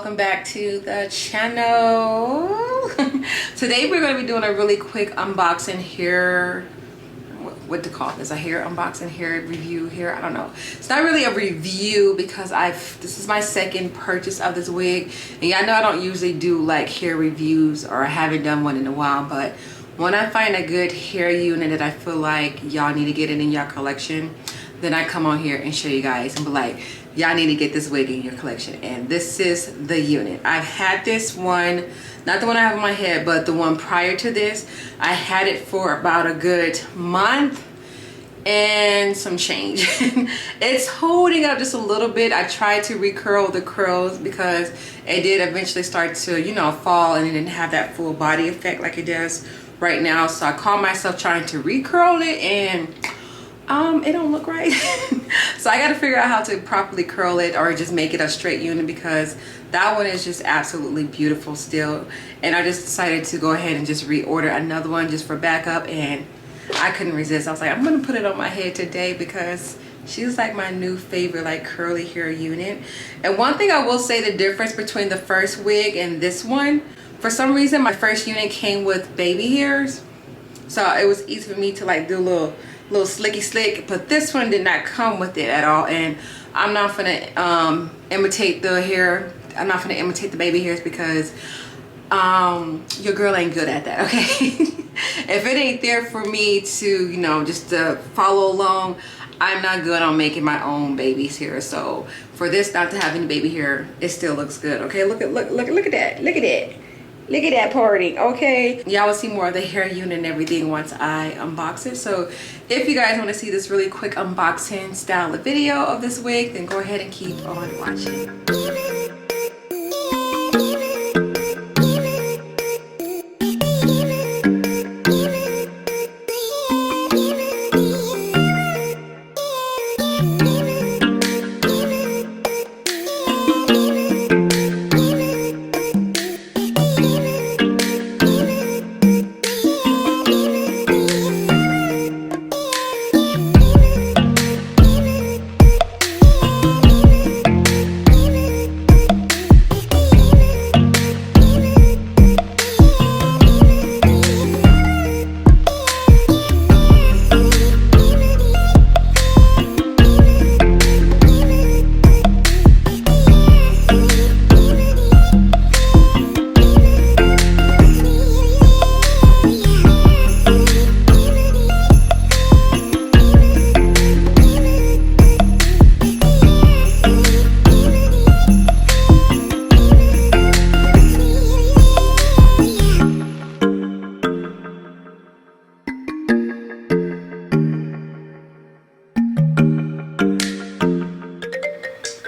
welcome back to the channel. Today we're going to be doing a really quick unboxing here. What to call this? A hair unboxing, hair review here. I don't know. It's not really a review because this is my second purchase of this wig, and y'all know I don't usually do like hair reviews, or I haven't done one in a while, but when I find a good hair unit that I feel like y'all need to get it in your collection, then I come on here and show you guys and be like, y'all need to get this wig in your collection. And this is the unit. I've had this one, not the one I have on my head, but the one prior to this. I had it for about a good month and some change. It's holding up just a little bit. I tried to recurl the curls because it did eventually start to, you know, fall, and it didn't have that full body effect like it does right now. So I caught myself trying to recurl it, and it don't look right. So I got to figure out how to properly curl it or just make it a straight unit, because that one is just absolutely beautiful still. And I just decided to go ahead and just reorder another one just for backup, and I couldn't resist. I was like, I'm gonna put it on my head today because she's like my new favorite like curly hair unit. And one thing I will say, the difference between the first wig and this one, for some reason my first unit came with baby hairs, so it was easy for me to like do a little slicky slick, but this one did not come with it at all. And I'm not gonna imitate the hair. I'm not gonna imitate the baby hairs because your girl ain't good at that, okay? If it ain't there for me to, you know, just to follow along, I'm not good on making my own baby's hair. So for this not to have any baby hair, it still looks good, okay? Look at that, look at that. Look at that parting, okay? Y'all will see more of the hair unit and everything once I unbox it. So if you guys want to see this really quick unboxing style of video of this wig, then go ahead and keep on watching.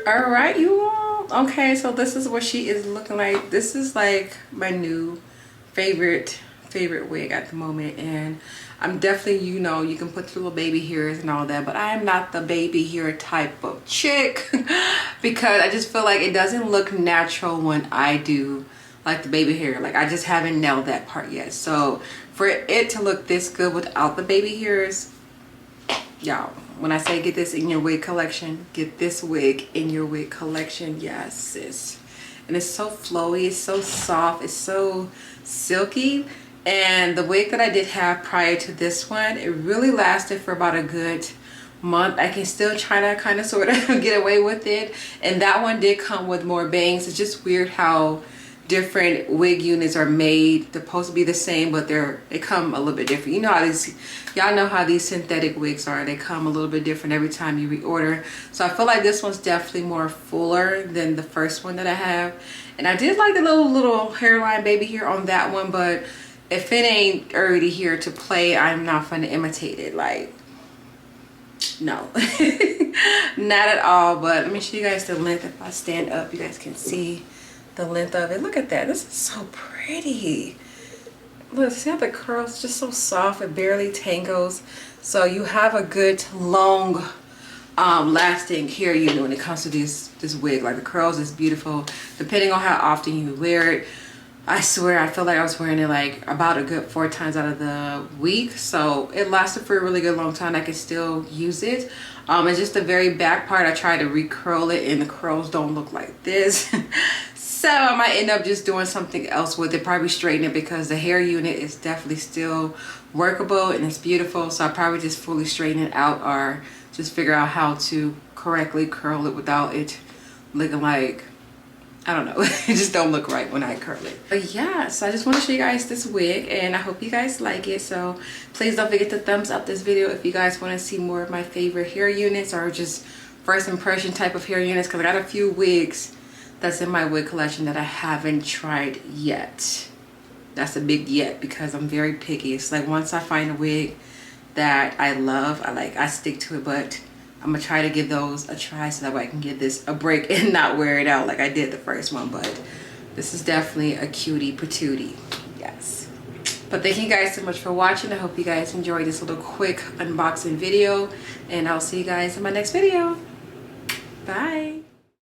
All right, you all. Okay, so this is what she is looking like. This is like my new favorite wig at the moment, and I'm definitely, you know, you can put the little baby hairs and all that, but I am not the baby hair type of chick because I just feel like it doesn't look natural when I do like the baby hair. Like, I just haven't nailed that part yet. So for it to look this good without the baby hairs, y'all, when I say get this in your wig collection, get this wig in your wig collection. Yes, sis. And it's so flowy, it's so soft, it's so silky. And the wig that I did have prior to this one, it really lasted for about a good month. I can still try to kind of sort of get away with it. And that one did come with more bangs. It's just weird how different wig units are made. They're supposed to be the same, but they come a little bit different. You know how these, y'all know how these synthetic wigs are. They come a little bit different every time you reorder. So I feel like this one's definitely more fuller than the first one that I have. And I did like the little hairline baby hair on that one, but if it ain't already here to play, I'm not gonna imitate it. Like, no. Not at all. But let me show you guys the length. If I stand up, you guys can see the length of it. Look at that. This is so pretty. Look, see how the curls just so soft, it barely tangles. So you have a good long lasting hair unit when it comes to this wig. Like, the curls is beautiful depending on how often you wear it. I swear I feel like I was wearing it like about a good 4 times out of the week, so it lasted for a really good long time. I can still use it. And just the very back part, I tried to recurl it and the curls don't look like this. So I might end up just doing something else with it, probably straighten it, because the hair unit is definitely still workable and it's beautiful. So I'll probably just fully straighten it out, or just figure out how to correctly curl it without it looking like, I don't know, it just don't look right when I curl it. But yeah, so I just want to show you guys this wig, and I hope you guys like it. So please don't forget to thumbs up this video if you guys want to see more of my favorite hair units, or just first impression type of hair units, because I got a few wigs that's in my wig collection that I haven't tried yet. That's a big yet, because I'm very picky. It's like once I find a wig that I love, I stick to it. But I'm gonna try to give those a try so that way I can give this a break and not wear it out like I did the first one. But this is definitely a cutie patootie, yes. But thank you guys so much for watching. I hope you guys enjoyed this little quick unboxing video, and I'll see you guys in my next video. Bye.